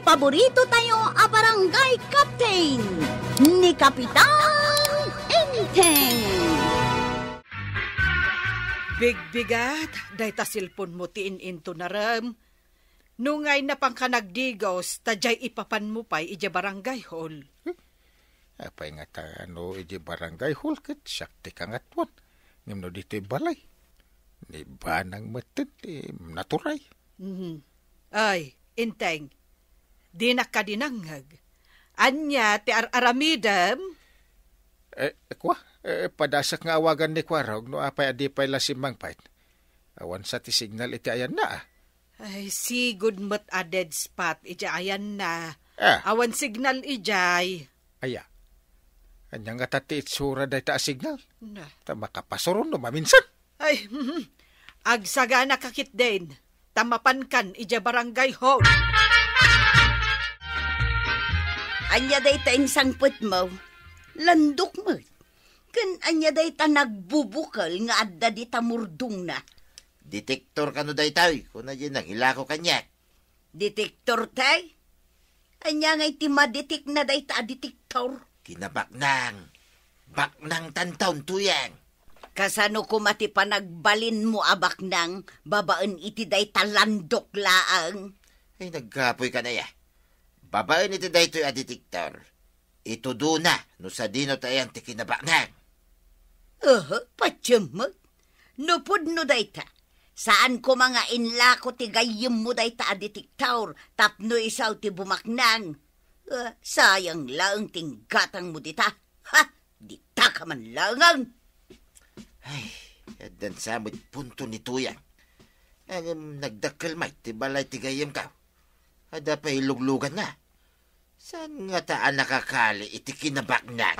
paborito tayo a barangay captain ni Kapitan Enteng. Bigbigat, day ta silpon mo tiin into na ram. Nungay na pang kanagdigos, tajay ipapan mo pa'y ija barangay hall. Apay nga ta, ija barangay hall kat sakti ka nga tuwan. Ngimno dito'y balay. Ni ba nang matid, naturay. Ay, Enteng, di na ka dinangag. Anya, ti aramidam? Kwa, padasak nga awagan ni Kwarog, no apay adi pa'y lasimang pait. Awan sa ti signal iti ayan na. Ay, si good mat a dead spot, ija ayan na. Ah. Awan signal ijay. Aya. Anya nga tati itsura day ta signal. Na. Ta makapasoron no maminsan. Ay, agsaga na kakit din. Tamapan kan ija barangay hall. Anya day ta insangput mo. Landok mo. Kan anya day ta nagbubukal nga adda di ta murdong na. Detektor ka no day tayo, kung na dyan ang hilako kanya. Detektor tay? Anya nga iti madetek na day ta detektor. Kinabaknang. Baknang tantaon tuyang. Kasano ko mati pa nagbalin mo abak nang babaan iti day ta landok laang. Ay, nagkapoy ka na ya. Babaen iti day to'y detektor. Ito doon na, no sa dino tayang ti kinabaknang. Patyamag. Nupod no day ta. Saan ko mga inlako ti gayem mo day ta detektor, tapno isaw ti bumaknang. Sayang lang tinggatang mo dita. Ha! Dita ka man langang. Ay, dan sa mo't punto ni tuyang. Nagdakkel may, ti balay ti gayem ka. Ada pa iluglugan na. Saan nga taan nakakali iti kinabaknang?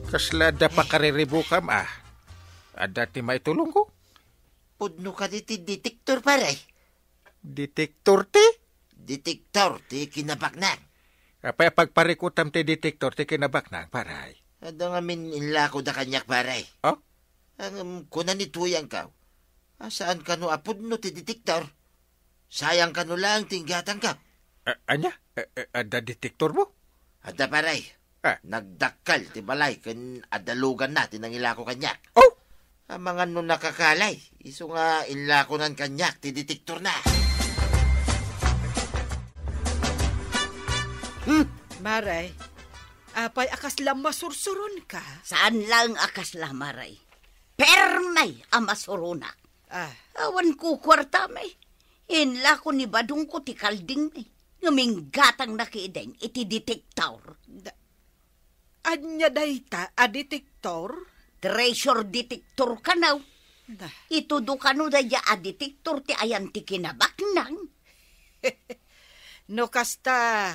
Kaslada pa kariribukam Ada ti may tulong ko. Pudno ka di ti detektor paray. Detektor ti? Detektor ti kinabaknang. Apay pagparikutam ti detektor ti kinabaknang paray. Ada nga min inlako da kanyak paray. Oh? Ang kunan ni tuyang ka. Saan ka no apudno ti detektor? Sayang ka no lang tinggatang ka. Anya? Ada detektor mo? Ada paray. Nagdakkal ti balay kan adalugan natin ang ilako kanyak. Oh! Ang mga nun nakakalay, iso nga ilako nan kanyak ti detektor na. Maray, apay akas lang masursuron ka. Saan lang akas lamaray? Permay ang masuruna. Awan ko kwarta may. Inla ko ni badong ko ti kalding may. Ngaming gatang nakiideng iti detektor. Anya dayta a detektor? Treasure detector ka naw. Itudo ka no daya a detektor ti ayan ti kinabaknang. No kasta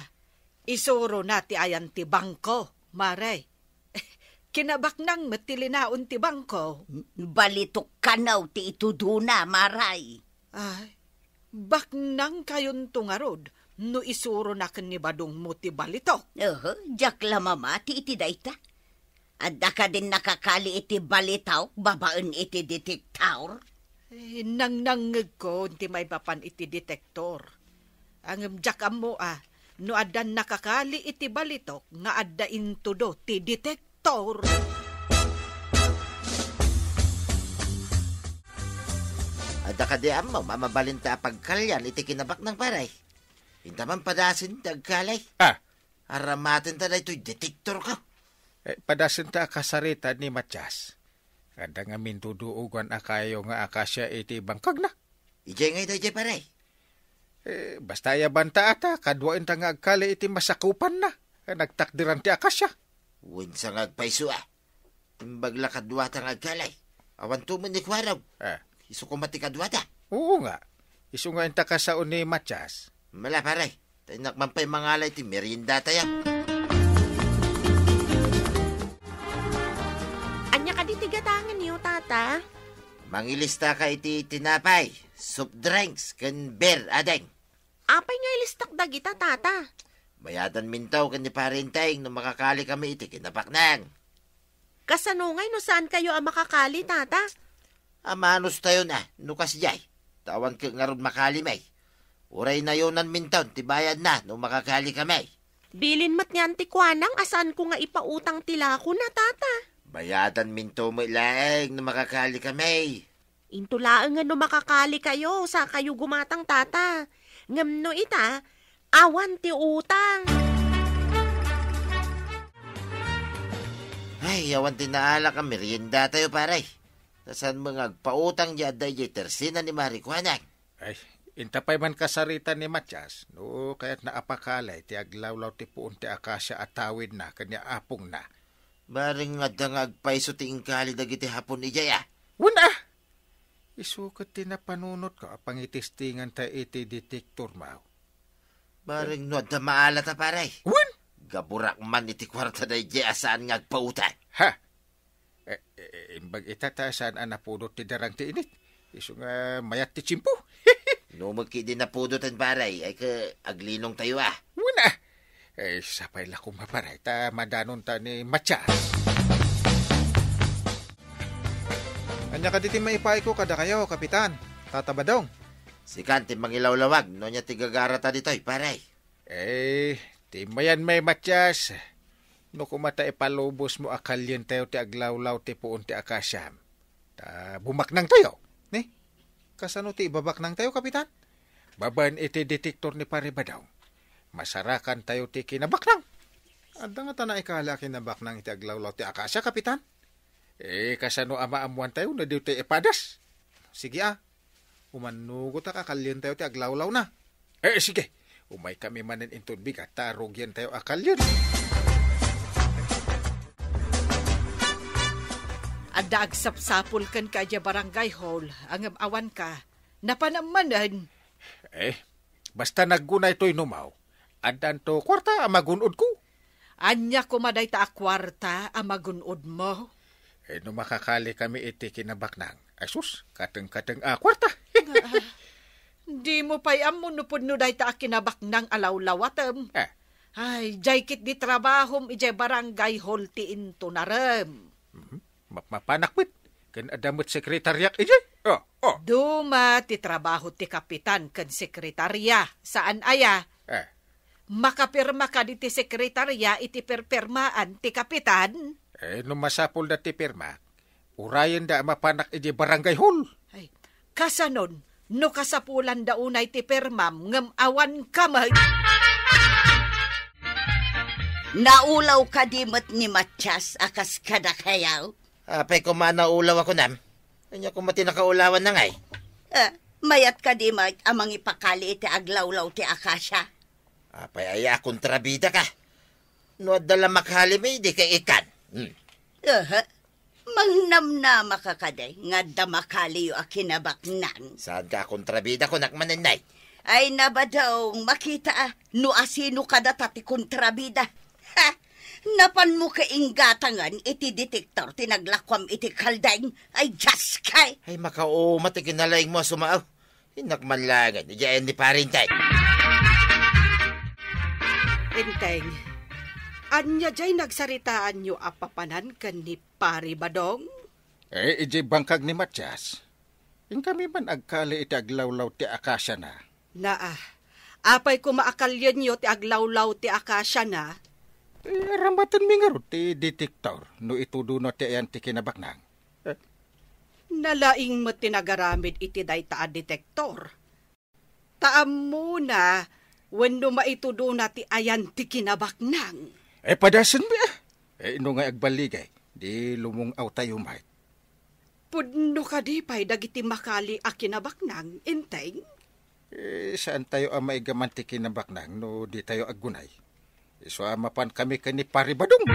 isuro na ti ayan ti bangko, Maray. Kinabaknang matilinaon ti bangko. Balitok ka naw ti itudo na, Maray. Ay, baknang kayon tungarod. No isuro na kan ni badong mo ti balito. Jak lamama ti iti dayta. Adda ka din nakakali iti balitaw, babaan iti detektor. Nang ko, ti may papan iti detektor. Ang jakam mo no adda nakakali iti balitok, nga adda intudo ti detektor. Adda ka di mo, mamabalinta pagkalyan iti kinabak ng paray. Hintaman padasin dagkalay. Aramatin ta na ito'y detektor ka. Padasin ta kasarita ni Matyas. Kada nga mintuduugan akayo nga akasya iti bangkag na. Ijay nga ito, paray. Basta yabanta ata, kadwain ta nga agkali iti masakupan na. Nagtakdiran ti akasya. Winsa nga agpaiso Imbagla kadwa ta nga agkalay. Awan tuman ni Kwaraw. Isu ko mati kadwa ta. Oo nga. Isu nga inta ka sa ni Matyas. Mala paray. Tainak man pa'y mangalay ti merienda tayo. Anya ka di tigatangan niyo, tata? Mangilista ka iti tinapay, soft drinks, kan beer, adeng. Apay nga ilistak dagita, tata. Bayadan mintaw kan ni parintay no makakali kami iti kinabaknang. Kasanungay no saan kayo ang makakali, tata? Amanos tayo na, nukas jay. Tawan ka nga ron makalimay. Uray na yonan mintaon, tibayad na, no makakali kami. Bilin mat nga antikwanang, asan ko nga ipautang tila ko na, tata. Bayadan minto mo ilaeng, no makakali kami. Intulaan nga no makakali kayo, sa kayo gumatang, tata. Ngam no ita, awan ti utang. Ay, yawan tinaala ka, merienda tayo paray. Nasaan mga agpautang dyan dahi tersina ni Marikwanang. Ay, intapay man kasarita ni Matias, no, kaya't naapakalay, ti aglawlaw ti puon ti akasya at tawid na, kanya apong na. Maring nga dang agpaiso ti ingkali dagiti hapon ni Jaya. Wala! Isukat ti napanunot ko, pangitistingan ta iti detektor mao. Maring no da maala ta paray. Wan! Gaburak man iti kwarta dahi Jaya saan nga agpautang. Ha? Imbag itataasan ang napudot ti darang ti init. Iso nga mayat ti chimpo. No magkidi na pudotan paray, ay ka aglinong tayo ah. Wala! Sapay la kong maparay, ta madanon ta ni Matias. Anya ka diti maipay ko kada kayo, Kapitan. Tatabadong. Si Kanti mangilawlawag, no niya tigagara ta dito'y paray. Ti mayan may Matias. No kumata ipalubos mo akalyen tayo ti aglawlaw ti puon ti akasyam. Ta bumaknang tayo. Ni, kasano ti ibabak nang tayo, Kapitan? Baban iti detektor ni Paribadaw. Masarakan tayo ti kinabaknang. Adda nga ta na ikala kinabak nang iti aglawlaw ti akasya, Kapitan. Kasano amaamuan tayo na diyo ti ipadas. Sige umanugo ta kakalyen tayo ti aglawlaw na. Sige. Umay kami manin intun bigat, tarugyan tayo akalyen. Adda agsapsapol kan kaya barangay hall, ang awan ka, napanamanan. Basta naggunay to'y numaw. Andan to kwarta magunod ko. Anya kumaday ta akwarta, amagunod mo. No makakali kami iti kinabaknang. Asus, kateng-kateng kwarta. Di mo pa'y amon no day ta kinabaknang alawlawatem. Ay, jaykit di trabahom ije barangay hall ti into narem. Mapanakwit. Kan adamot sekretaryak ije. Duma ti trabaho ti kapitan kan sekretarya. Saan aya? Makapirma ka di ti sekretarya iti perpermaan ti kapitan. No masapol na ti pirma, urayan da mapanak ije barangay hall. Ay, kasanon, no kasapulan da unay ti permam, ngam awan kamay. Naulaw ka dimot ni Matias, akas kada kayaw. Apay ko manaulaw ako nam. Kanya ko mati nakaulawan na ngay. Mayat ka dimot amang ipakali iti aglawlaw ti akasya. Apay aya kontrabida ka. No adala makhali may di kay ikan. Mangnamnama ka kaday, nga damakali yu akinabaknang. Saan ka kontrabida ko nakmananay? Ay nabadaw, makita no asino ka datati kontrabida. Napan mo ka ingatangan iti detektor tinaglakwam iti kaldaing ay just kay. Ay makao matikinalaing mo sumaaw. Hinakmanlangan, iyayan ni parintay. Enteng, anya jay nagsaritaan nyo apapanan kan ni Paribadong? Ije bangkag ni Matias. Yung kami man agkali iti aglawlaw ti akasya na. Apay ko maakalyan nyo ti aglawlaw ti akasya na. Rambatan mi nga ro ti detektor no itudo no ti ayan ti kinabaknang. Nalaing mo tinagaramid iti dayta a detektor. Taam muna, wendo maitudo na ti ayan ti kinabaknang. Padasan mi no nga agbaligay, di lumungaw tayo mahit. Pudno ka di pa'y dagiti makali a kinabaknang, inteng? Saan tayo ang maigaman ti kinabaknang no di tayo aggunay? Isuamapan kami kani Paribadong.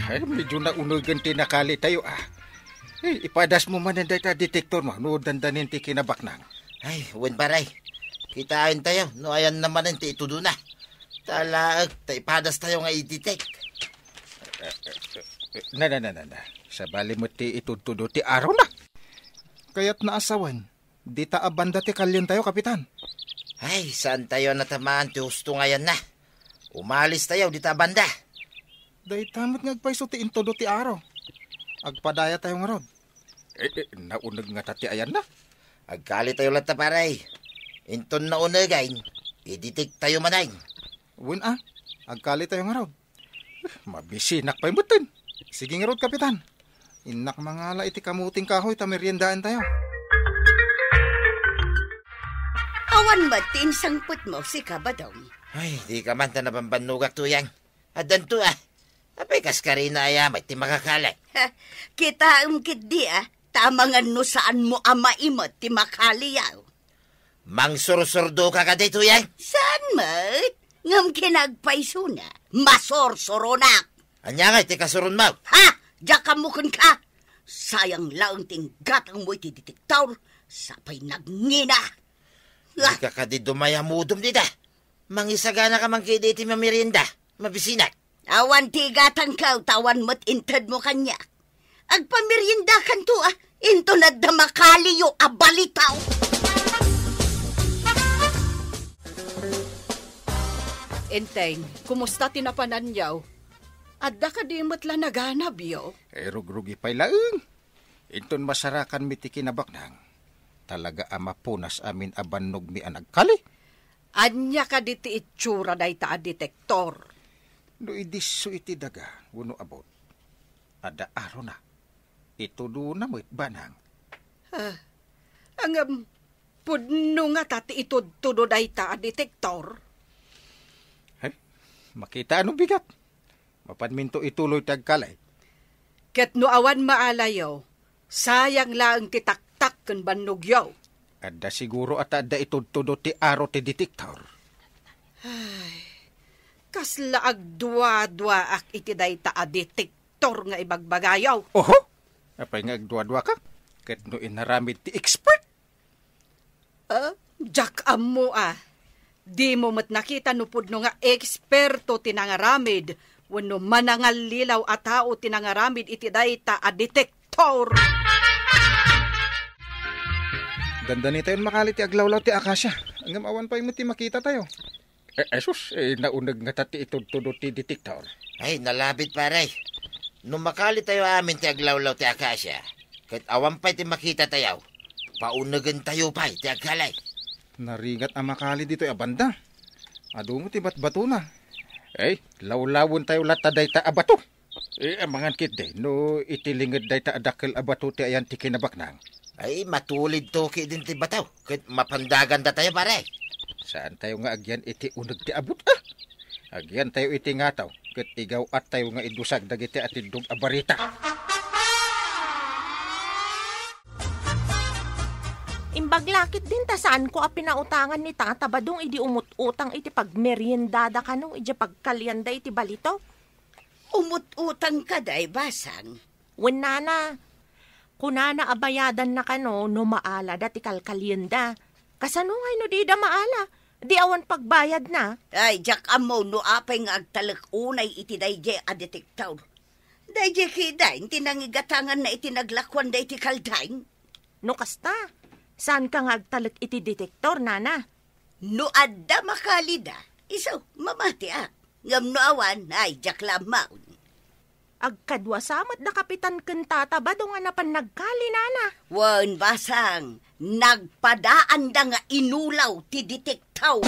Ay, medyo na unulgan tinakali tayo ipadas mo man ang data detektor mo, no dandanin ti kinabaknang. Ay, wen paray. Kitain tayo, no ayan naman ang ti itudo na. Talaag, ipadas tayo nga i-detect. Na. Sa bali mo ti itutudo ti araw na. Kaya't naasawan, di ta abanda ti kalyen tayo, Kapitan. Ay, saan tayo natamaan ti husto ngayon na? Umalis tayo, di ta banda. Day tamit ngagpaiso ti intodo ti araw. Agpadaya tayo nga rod. Naunag nga tati ayan na. Agkali tayo lang ta paray. Inton na unagain, iditik tayo manay. Win agkali tayo nga raw. Mabisinak pa imutin. Sige nga raw, Kapitan. Inak mga ala iti kamuting kahoy, tameryendaan tayo. Awan matin sangput mo si Kabadong. Ay, di ka man ta napambanugak tuyang. Adan to Apay kaskarina ayamay, ti makakalay. Kita kit di tamangan no saan mo ama imot ti makaliyaw. Mang sursurdo ka kaday tuyang. Saan mat? Ngam kinagpaiso na. Masorsoronak. Anya nga, ti kasurun mo. Ha? Diyakamukon ka. Sayang lang ting gatang mo iti detektor. Sapay nagngina. Di ka kadi dumayamudom dita. Mangisagana ka man kaya iti mamirienda. Mabisinak. Awan ti gatang ka, tawan mo't intad mo kanya. Agpamirienda kan to into na damakaliyo abalitaw. Enteng, kumusta tinapanan yaw? Adda ka di matla naganab yaw? Rugrugi pa'y laeng. Inton masarakan miti kinabaknang. Talaga amapunas amin abannog mi anagkali. Anya ka di ti itsura day ta detektor. No idiso iti daga, wano abot. Ada aro na. Ito doon na mo't banang. Ang pudno nga tati itod-tudo day ta detektor. Makita anong bigat. Mapanminto ituloy tagkalay. Ket no awan maalayaw, sayang lang titaktak kan banugyaw. Ada siguro at ada itod-tudo ti aro ti detektor. Kasla agdwa-dwa ak iti day ta detektor nga ibagbagayaw. Oho, apay nga agdwa-dwa ka. Ket no inaramid ti expert. Jack amo Di mo mat nakita no pudno nga eksperto tinangaramid. Wano manangal lilaw at tao tinangaramid iti day ta detektor. Dandani tayo makali ti aglawlaw ti akasya. Hanggang awan pa mo ti makita tayo. Sus, naunag nga tati itod-tudo ti detektor. Ay, nalabit paray. Nung makali tayo amin ti aglawlaw ti akasya, kahit awan pa ti makita tayo, paunagan tayo pa ti agkalay. Naringat ang makali dito abanda. Ado mo ti bat-bato na. Lawlawon tayo lataday ta abato. Amangan kit de, no itilingad day ta adakil abato ti ayan ti kinabaknang. Ay, matulid to ki din ti bataw. Kahit mapandagan da tayo paray. Saan tayo nga agyan iti unag ti abot Agyan tayo iti ngataw. Kat igaw at tayo nga idusag dagiti atindog abarita. Imbaglakit din ta saan ko pinautangan ni Tata Badong idi umut-utang iti pagmeryendada kano iti pagkalyanda iti balito. Umut-utang ka day basang. Wenana, kunana abayadan na kano no maala dati kalkalyenda. Kasano ngay no di da maala? Di awan pagbayad na. Ay, Jack amo no apay nga agtalak unay iti dayje a detektor. Dayje kidain, tinangigatangan na iti naglakwan da iti kaldain. No kasta, saan ka nga agtalak iti detektor, nana? No adda makalida, isaw mamati Ngam no awan, ay Jack lamaw. Agkadwa samat na kapitan ken Tata Badong nga napan nagkali, nana. Wan basang, nagpadaan da nga inulaw ti detektaw.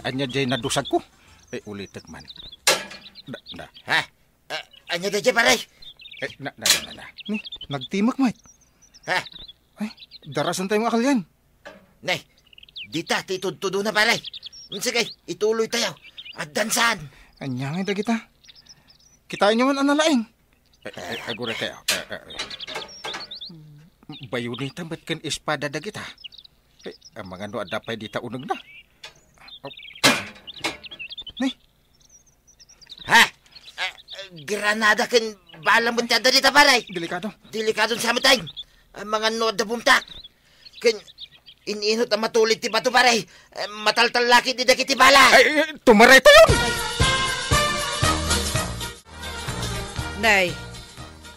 Anya jay nadusag ko. Ulitek man. Ha? Anya da jay paray? Ni, nagtimak mait. Ha? Darasan tayo akal yan. Nay, dita titudo na paray. Sige, ituloy tayo. At dansan. Anya nga da kita. Kitain nyo man analaing. Agura kayo. Bayunita ba't kan espada da kita? Ang mga no adapay dita unag na. Ni. Ha? Granada kan balang buntada dita paray. Delikado. Delikado sa amitay. Ang mga no da bumtak. Kan ininot ang matulid ti bato paray. Mataltal laki di da kiti bala. Tumaray tayo! Nay,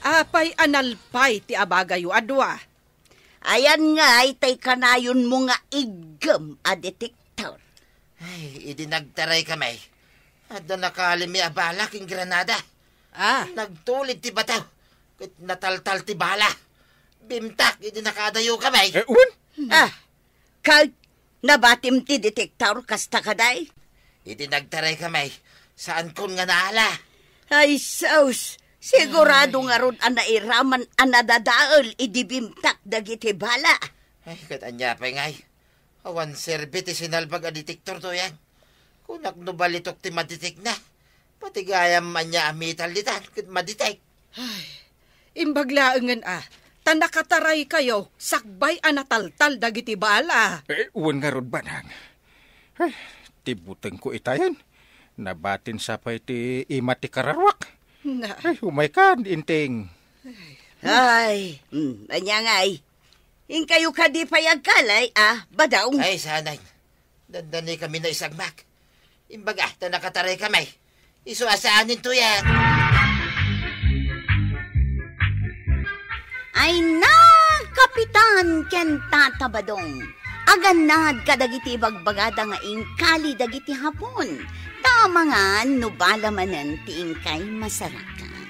apay analpay ti abagayo adwa. Ayan nga, itay kanayon mo nga igam a detektor. Ay, idinagtaray kamay. Adda nakalimi abala king Granada. Nagtulid ti bataw. Kat nataltal ti bala. Bimtak, hindi nakadayo kamay. Uwan? Kag nabatim ti detektor kasta kaday? Hindi nagtaray kamay. Saan kon nga naala? Ay, saus. Sigurado nga ron ang nairaman ang nadadaol idibimtak dagiti bala. Ay, katanya pa ngay. Awan serbi ti sinalbag a detektor to yan. Kunak no balitok ti maditek na. Pati gayam man niya amital ditan kat maditek. Imbaglaangan tan nakataray kayo, sakbay nataltal dagiti bala. Uwan nga ron banang. Ay, tibuteng ko itayan. Nabatin sa pa iti imati kararwak. Ay, umay ka, inting. Ay, anyangay. In kayo ka di payag kalay, badaw. Ay, sanay. Dandani kami na isagmak. Imbaga, ta nakataray kami. Isuasaanin to yan. Ay na, Kapitan ken tatabadong. Aganad kadagiti bagbagada nga ingkali dagiti hapon. Tama nga, nubala manan ti ingkay masarakan.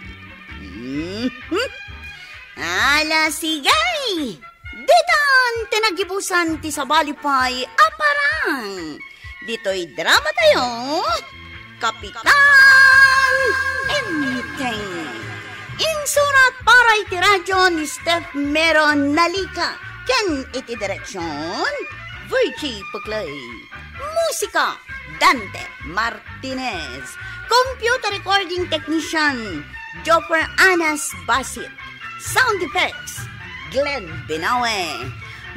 Ala sigay! Ditan tinagibusan ti sabalipay aparang. Dito'y drama tayo, Kapitan Enteng. Insurat para iti radyo ni Steph Meron Nalika. Ken iti direksyon, Virgie Puglay. Musika, Dante Martinez. Computer recording technician, Jopper Anas Basit. Sound effects, Glenn Binawe.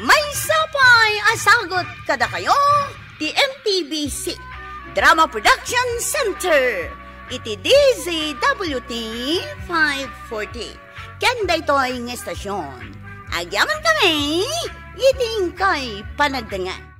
May sapay asagot kada kayo, ti MTBC Drama Production Center. Iti DZWT 540. Kanda ito'y ng estasyon. Agyaman kami, iting kay panagdangan.